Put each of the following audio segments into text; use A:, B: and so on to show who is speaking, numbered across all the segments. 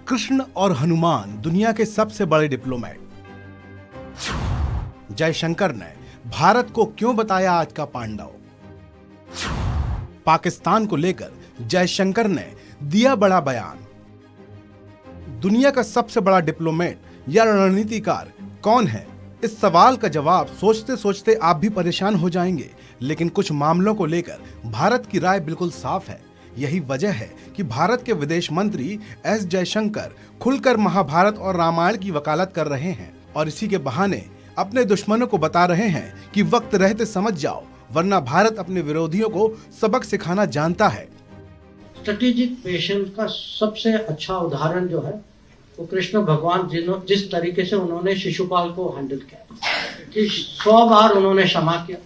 A: कृष्ण और हनुमान दुनिया के सबसे बड़े डिप्लोमेट। जयशंकर ने भारत को क्यों बताया आज का पांडव। पाकिस्तान को लेकर जयशंकर ने दिया बड़ा बयान। दुनिया का सबसे बड़ा डिप्लोमेट या रणनीतिकार कौन है? इस सवाल का जवाब सोचते सोचते आप भी परेशान हो जाएंगे, लेकिन कुछ मामलों को लेकर भारत की राय बिल्कुल साफ है। यही वजह है कि भारत के विदेश मंत्री एस जयशंकर खुलकर महाभारत और रामायण की वकालत कर रहे हैं और इसी के बहाने अपने दुश्मनों को बता रहे हैं कि वक्त रहते समझ जाओ, वरना भारत अपने विरोधियों को सबक सिखाना जानता है।
B: स्ट्रेटेजिक पेशेंस का सबसे अच्छा उदाहरण जो है वो कृष्ण भगवान जिस तरीके से उन्होंने शिशुपाल को हैंडल किया कि 100 बार उन्होंने क्षमा किया,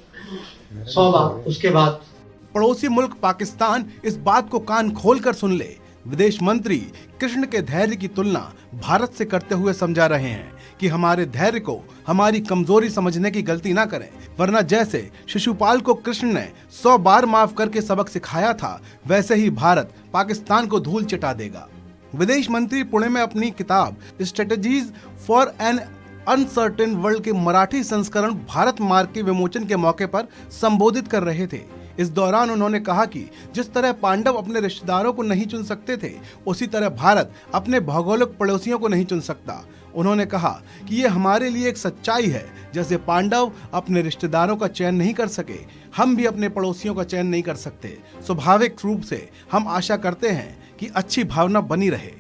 B: 100 बार। उसके बाद
A: पड़ोसी मुल्क पाकिस्तान इस बात को कान खोलकर सुन ले। विदेश मंत्री कृष्ण के धैर्य की तुलना भारत से करते हुए समझा रहे हैं कि हमारे धैर्य को हमारी कमजोरी समझने की गलती ना करें, वरना जैसे शिशुपाल को कृष्ण ने 100 बार माफ करके सबक सिखाया था, वैसे ही भारत पाकिस्तान को धूल चटा देगा। विदेश मंत्री पुणे में अपनी किताब strategies for an uncertain world के मराठी संस्करण भारत मार्ग के विमोचन के मौके पर संबोधित कर रहे थे। इस दौरान उन्होंने कहा कि जिस तरह पांडव अपने रिश्तेदारों को नहीं चुन सकते थे, उसी तरह भारत अपने भौगोलिक पड़ोसियों को नहीं चुन सकता। उन्होंने कहा कि ये हमारे लिए एक सच्चाई है, जैसे पांडव अपने रिश्तेदारों का चयन नहीं कर सके, हम भी अपने पड़ोसियों का चयन नहीं कर सकते। स्वाभाविक रूप से हम आशा करते हैं कि अच्छी भावना बनी रहे।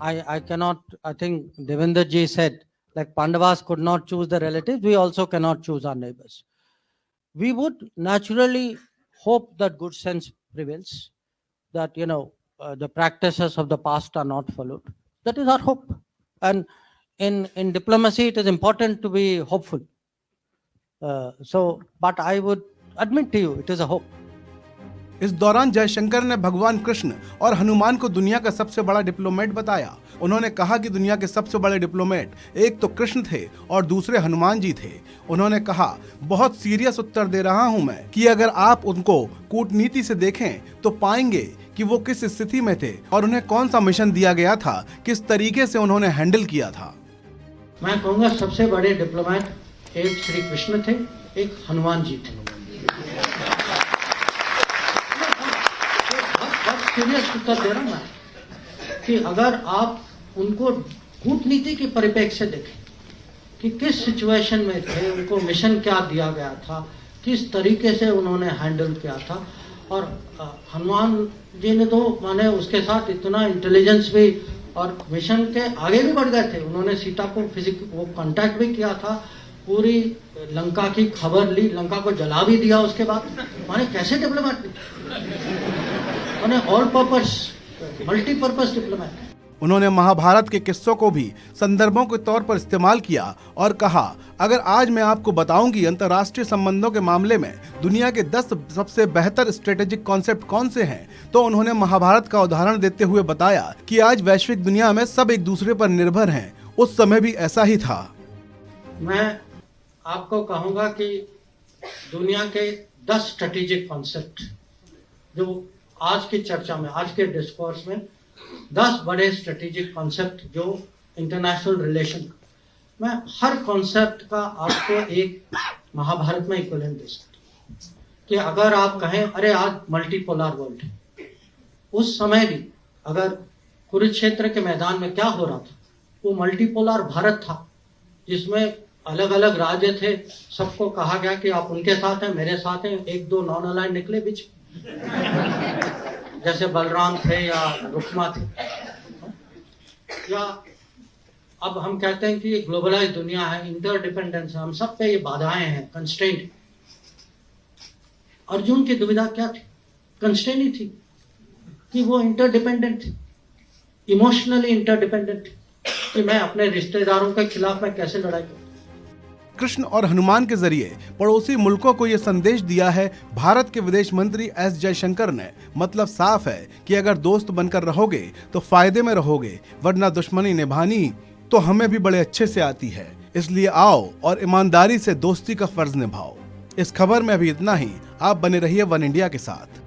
B: I think Devendra ji said, like Pandavas could not choose the relatives, we also cannot choose our neighbors. We would naturally hope that good sense prevails, that the practices of the past are not followed. That is our hope. And in diplomacy, it is important to be hopeful. But I would admit to you, it is a hope.
A: इस दौरान जयशंकर ने भगवान कृष्ण और हनुमान को दुनिया का सबसे बड़ा डिप्लोमेट बताया। उन्होंने कहा कि दुनिया के सबसे बड़े डिप्लोमेट एक तो कृष्ण थे और दूसरे हनुमान जी थे। उन्होंने कहा, बहुत सीरियस उत्तर दे रहा हूं मैं कि अगर आप उनको कूटनीति से देखें तो पाएंगे कि वो किस स्थिति में थे और उन्हें कौन सा मिशन दिया गया था, किस तरीके से उन्होंने हैंडल किया था। मैं
B: कहूँगा सबसे बड़े डिप्लोमेट एक श्री कृष्ण थे, एक हनुमान जी थे। सीरियस उत्तर दे रहा हूं मैं कि अगर आप उनको कूटनीति के परिप्रेक्ष्य से देखें कि किस सिचुएशन में थे, उनको मिशन क्या दिया गया था, किस तरीके से उन्होंने हैंडल किया था। और हनुमान जी ने तो माने उसके साथ इतना इंटेलिजेंस भी और मिशन के आगे भी बढ़ गए थे। उन्होंने सीता को वो कांटेक्ट भी किया था, पूरी लंका की खबर ली, लंका को जला भी दिया। उसके बाद माने कैसे diplomat, all purpose multipurpose diplomat.
A: उन्होंने महाभारत के किस्सों को भी संदर्भों के तौर पर इस्तेमाल किया और कहा, अगर आज मैं आपको बताऊं कि अंतर्राष्ट्रीय संबंधों के मामले में दुनिया के 10 सबसे बेहतर स्ट्रेटेजिक कॉन्सेप्ट कौन से हैं, तो उन्होंने महाभारत का उदाहरण देते हुए बताया कि आज वैश्विक दुनिया में सब एक दूसरे पर निर्भर हैं। उस समय भी ऐसा ही था।
B: मैं आपको कहूंगा कि दुनिया के 10 स्ट्रेटेजिक कॉन्सेप्ट जो आज की चर्चा में, आज के डिस्कोर्स में 10 बड़े स्ट्रेटेजिक कॉन्सेप्ट जो इंटरनेशनल रिलेशन, मैं हर कॉन्सेप्ट का आपको एक महाभारत में इक्विवेलेंट दे सकता हूं कि अगर आप कहें अरे आज मल्टीपोलर वर्ल्ड है, उस समय भी अगर कुरुक्षेत्र के मैदान में क्या हो रहा था, वो मल्टीपोलर भारत था जिसमें अलग अलग राज्य थे। सबको कहा गया कि आप उनके साथ हैं, मेरे साथ हैं। 1-2 नॉन अलाइन निकले बीच, जैसे बलराम थे या रुक्मा थे। या अब हम कहते हैं कि ये ग्लोबलाइज दुनिया है, इंटरडिपेंडेंस है, हम सब पे ये बाधाएं हैं, कंस्ट्रेंट। अर्जुन की दुविधा क्या थी? कंस्ट्रेंट ही थी कि वो इंटरडिपेंडेंट थे, इमोशनली इंटरडिपेंडेंट, कि मैं अपने रिश्तेदारों के खिलाफ मैं कैसे लड़ाई करूं।
A: कृष्ण और हनुमान के जरिए पड़ोसी मुल्कों को यह संदेश दिया है भारत के विदेश मंत्री एस जयशंकर ने। मतलब साफ है कि अगर दोस्त बनकर रहोगे तो फायदे में रहोगे, वरना दुश्मनी निभानी तो हमें भी बड़े अच्छे से आती है। इसलिए आओ और ईमानदारी से दोस्ती का फर्ज निभाओ। इस खबर में अभी इतना ही। आप बने रहिए वन इंडिया के साथ।